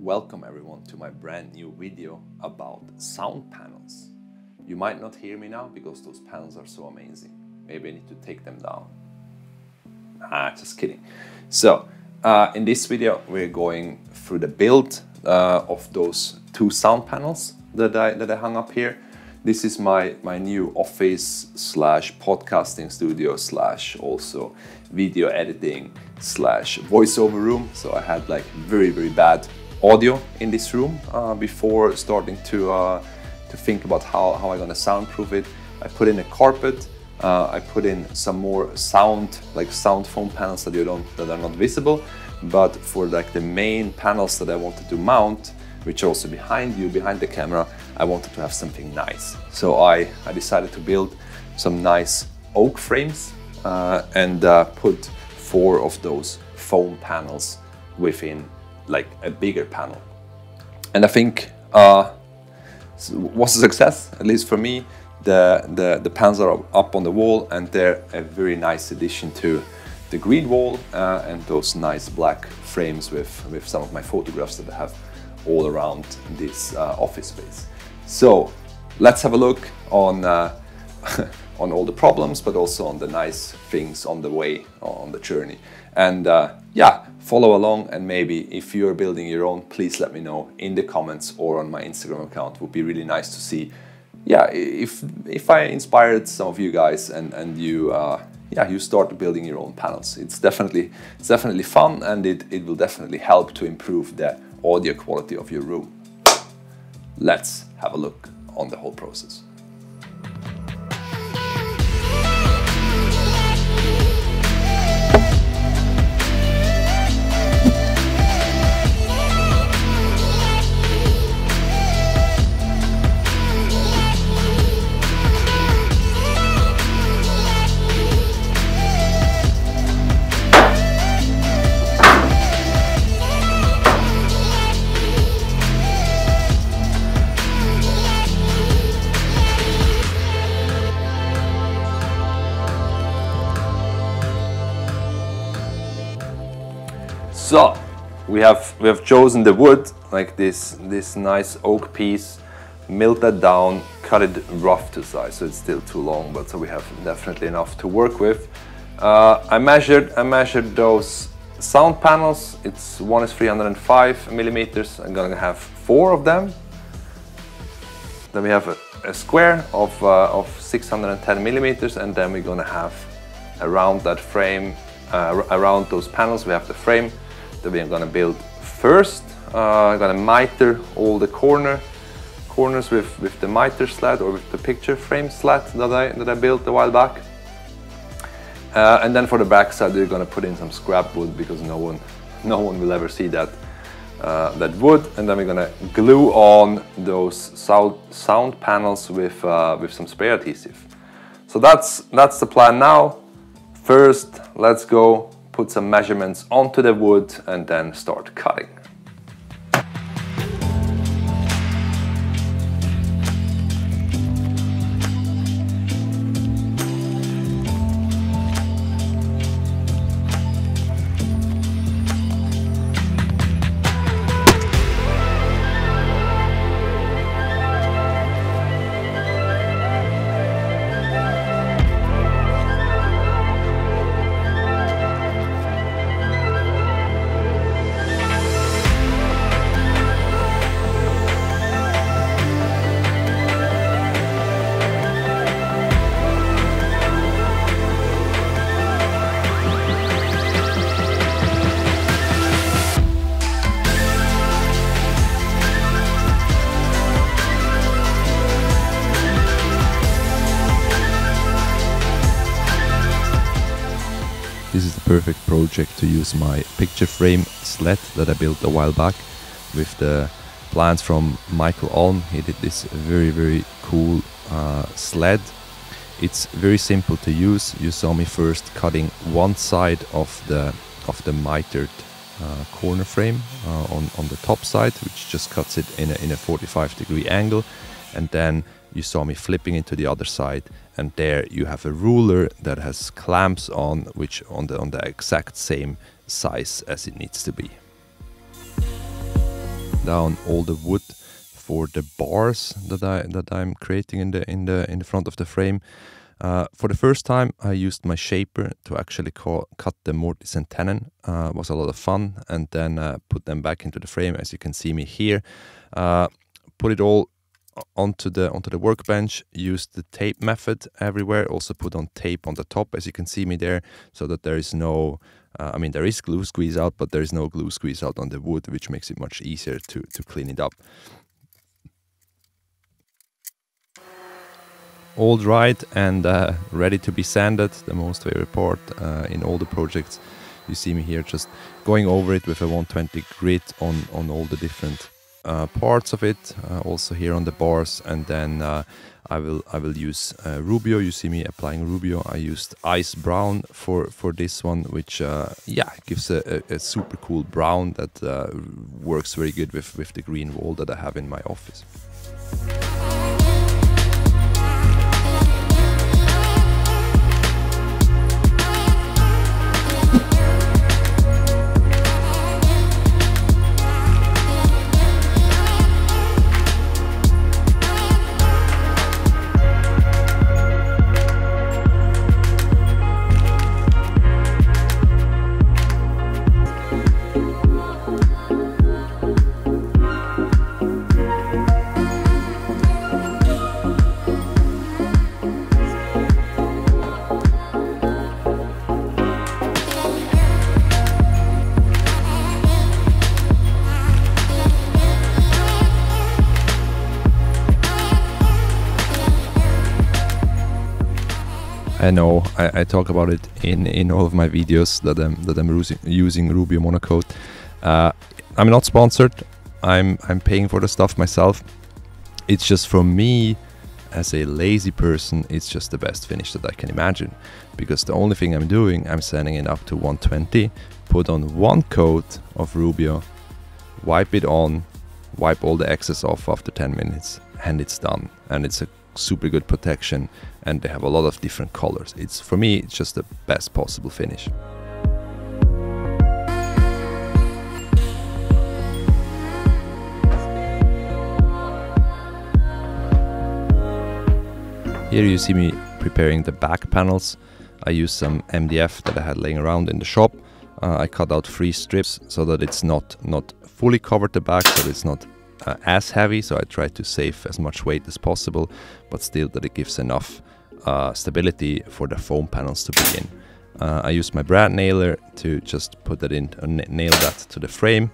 Welcome everyone to my brand new video about sound panels. You might not hear me now because those panels are so amazing. Maybe I need to take them down. Just kidding. So in this video we're going through the build of those two sound panels that I hung up here. This is my new office slash podcasting studio slash also video editing slash voiceover room. So I had like very bad audio in this room before starting to think about how I'm gonna soundproof it. I put in a carpet. I put in some more sound foam panels that are not visible, but for like the main panels that I wanted to mount, which are also behind the camera, I wanted to have something nice. So I decided to build some nice oak frames and put 4 of those foam panels within like a bigger panel. And I think was a success, at least for me. The panels are up on the wall and they're a very nice addition to the green wall and those nice black frames with some of my photographs that I have all around this office space. So let's have a look on on all the problems, but also on the nice things on the way, on the journey. And yeah, follow along, and maybe if you're building your own, please let me know in the comments or on my Instagram account. It would be really nice to see, yeah, if I inspired some of you guys and you yeah, you start building your own panels. It's definitely fun, and it will definitely help to improve the audio quality of your room. Let's have a look on the whole process. So we have chosen the wood, like this nice oak piece, milled that down, cut it rough to size, so it's still too long, but so we have definitely enough to work with. I measured those sound panels. One is 305 millimeters. I'm gonna have 4 of them. Then we have a square of 610 millimeters, and then we're gonna have around that frame, around those panels, we have the frame that we're gonna build first. I'm gonna miter all the corners with the miter slat, or with the picture frame slat that I built a while back. And then for the back side, we're gonna put in some scrap wood because no one will ever see that wood. And then we're gonna glue on those sound panels with some spray adhesive. So that's the plan now. First, let's go put some measurements onto the wood and then start cutting. This is the perfect project to use my picture frame sled that I built a while back with the plans from Michael Alm. He did this very cool sled. It's very simple to use. You saw me first cutting one side of the mitered corner frame on the top side, which just cuts it in a 45-degree angle, and then you saw me flipping it to the other side, and there you have a ruler that has clamps on, which on the exact same size as it needs to be. down all the wood for the bars that I'm creating in the front of the frame. For the first time, I used my shaper to actually cut the mortise and tenon. Was a lot of fun, and then put them back into the frame, as you can see me here. Put it all onto the workbench. Used the tape method everywhere. Also put on tape on the top, as you can see me there, so that there is no. I mean, there is glue squeeze out, but there is no glue squeeze out on the wood, which makes it much easier to clean it up. All dried and ready to be sanded, the most favorite part in all the projects. You see me here just going over it with a 120 grit on all the different parts of it, also here on the bars, and then I will use Rubio. You see me applying Rubio. I used ice brown for this one, which yeah, gives a super cool brown that works very good with the green wall that I have in my office. I know I talk about it in all of my videos that I'm using Rubio monocoat. I'm not sponsored. I'm paying for the stuff myself. It's just, for me as a lazy person, it's just the best finish that I can imagine, because the only thing I'm doing, I'm sanding it up to 120, put on one coat of Rubio, wipe it on, wipe all the excess off after 10 minutes, and it's done. And it's a super good protection, and they have a lot of different colors. It's, for me, it's just the best possible finish. Here you see me preparing the back panels. I used some MDF that I had laying around in the shop. I cut out 3 strips so that it's not fully covered the back, so it's not as heavy, so I try to save as much weight as possible, but still that it gives enough stability for the foam panels to be in. I used my brad nailer to just put that in, nail that to the frame,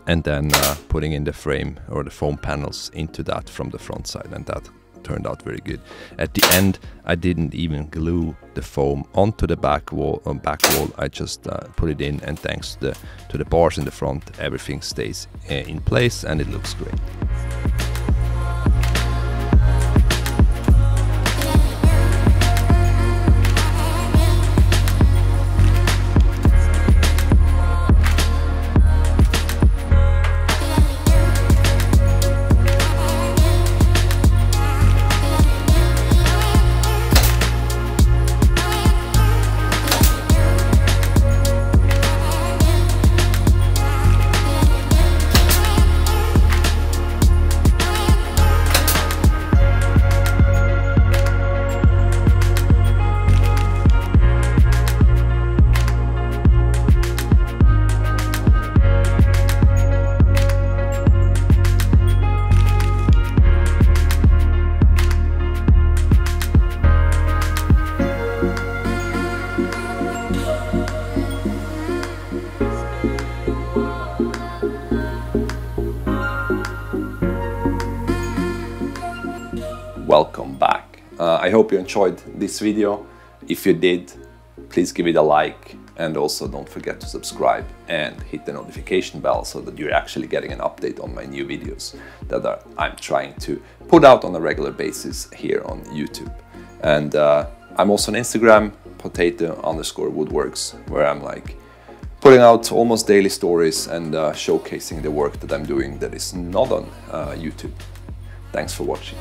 and then putting in the frame or the foam panels into that from the front side, and that turned out very good. At the end, I didn't even glue the foam onto the back wall. I just put it in, and thanks to the bars in the front, everything stays in place and it looks great. Welcome back. I hope you enjoyed this video. If you did, please give it a like, and also don't forget to subscribe and hit the notification bell so that you're actually getting an update on my new videos that I'm trying to put out on a regular basis here on YouTube. And I'm also on Instagram, potato_woodworks, where I'm like putting out almost daily stories and showcasing the work that I'm doing that is not on YouTube. Thanks for watching.